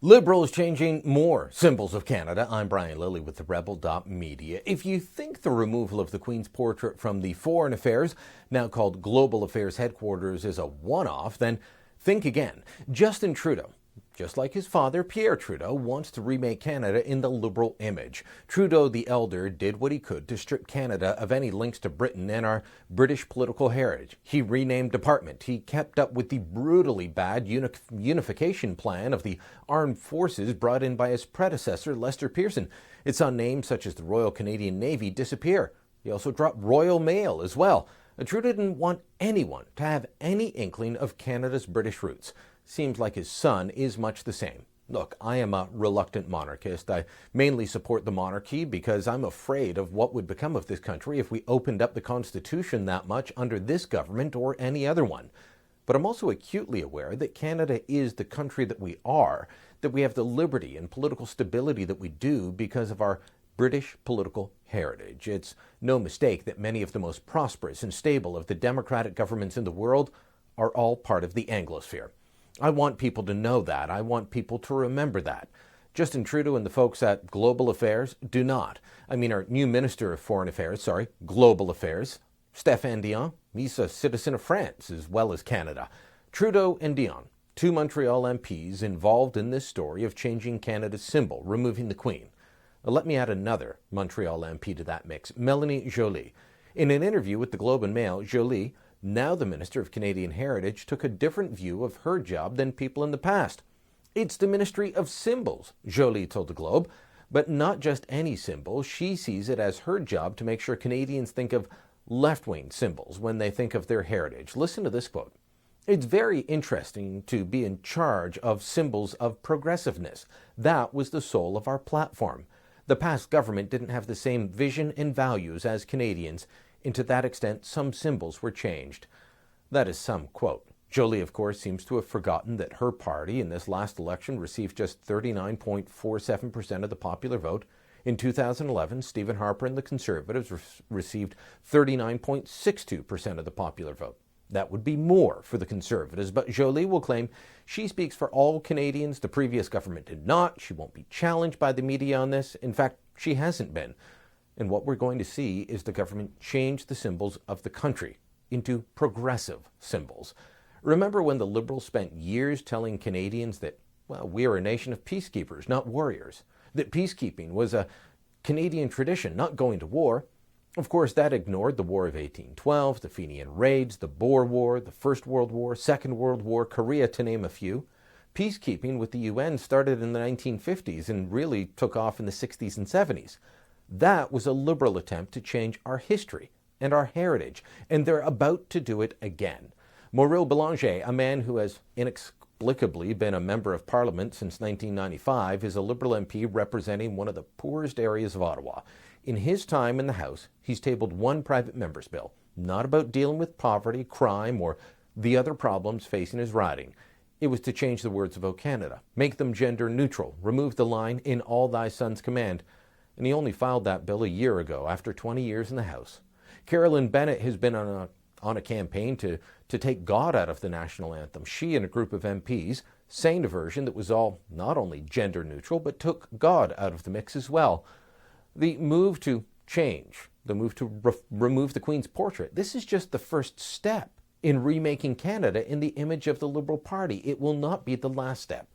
Liberals changing more symbols of Canada. I'm Brian Lilley with TheRebel.media. If you think the removal of the Queen's portrait from the Foreign Affairs, now called Global Affairs headquarters, is a one-off, then think again. Justin Trudeau, just like his father, Pierre Trudeau, wants to remake Canada in the Liberal image. Trudeau the Elder did what he could to strip Canada of any links to Britain and our British political heritage. He renamed Department. He kept up with the brutally bad unification plan of the armed forces brought in by his predecessor, Lester Pearson. It saw names such as the Royal Canadian Navy disappear. He also dropped Royal Mail as well. Trudeau didn't want anyone to have any inkling of Canada's British roots. Seems like his son is much the same. Look, I am a reluctant monarchist. I mainly support the monarchy because I'm afraid of what would become of this country if we opened up the Constitution that much under this government or any other one. But I'm also acutely aware that Canada is the country that we are, that we have the liberty and political stability that we do because of our British political heritage. It's no mistake that many of the most prosperous and stable of the democratic governments in the world are all part of the Anglosphere. I want people to know that. I want people to remember that. Justin Trudeau and the folks at Global Affairs do not. Our new Minister of Foreign Affairs, Global Affairs, Stéphane Dion, he's a citizen of France as well as Canada. Trudeau and Dion, two Montreal MPs involved in this story of changing Canada's symbol, removing the Queen. Let me add another Montreal MP to that mix, Melanie Joly. In an interview with the Globe and Mail, Joly, now the Minister of Canadian Heritage, took a different view of her job than people in the past. It's the Ministry of Symbols, Joly told the Globe, but not just any symbol. She sees it as her job to make sure Canadians think of left-wing symbols when they think of their heritage. Listen to this quote. It's very interesting to be in charge of symbols of progressiveness. That was the soul of our platform. The past government didn't have the same vision and values as Canadians, and to that extent, some symbols were changed. That is some quote. Joly, of course, seems to have forgotten that her party in this last election received just 39.47% of the popular vote. In 2011, Stephen Harper and the Conservatives received 39.62% of the popular vote. That would be more for the Conservatives, but Joly will claim she speaks for all Canadians. The previous government did not. She won't be challenged by the media on this. In fact, she hasn't been. And what we're going to see is the government change the symbols of the country into progressive symbols. Remember when the Liberals spent years telling Canadians that, we are a nation of peacekeepers, not warriors, that peacekeeping was a Canadian tradition, not going to war. Of course, that ignored the War of 1812, the Fenian Raids, the Boer War, the First World War, Second World War, Korea, to name a few. Peacekeeping with the UN started in the 1950s and really took off in the 60s and 70s. That was a Liberal attempt to change our history and our heritage, and they're about to do it again. Maurice Boulanger, a man who has inexplicably been a member of Parliament since 1995, is a Liberal MP representing one of the poorest areas of Ottawa. In his time in the House, he's tabled one private member's bill, not about dealing with poverty, crime, or the other problems facing his riding. It was to change the words of O Canada, make them gender neutral, remove the line, "in all thy sons command." And he only filed that bill a year ago, after 20 years in the House. Carolyn Bennett has been on a campaign to take God out of the national anthem. She and a group of MPs sang a version that was all not only gender neutral, but took God out of the mix as well. The move to change, the move to remove the Queen's portrait, this is just the first step in remaking Canada in the image of the Liberal Party. It will not be the last step.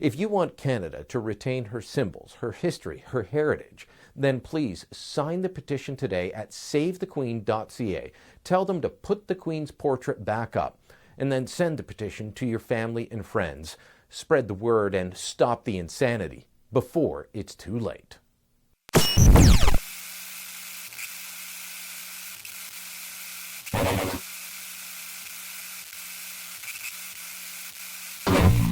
If you want Canada to retain her symbols, her history, her heritage, then please sign the petition today at savethequeen.ca. Tell them to put the Queen's portrait back up, and then send the petition to your family and friends. Spread the word and stop the insanity before it's too late.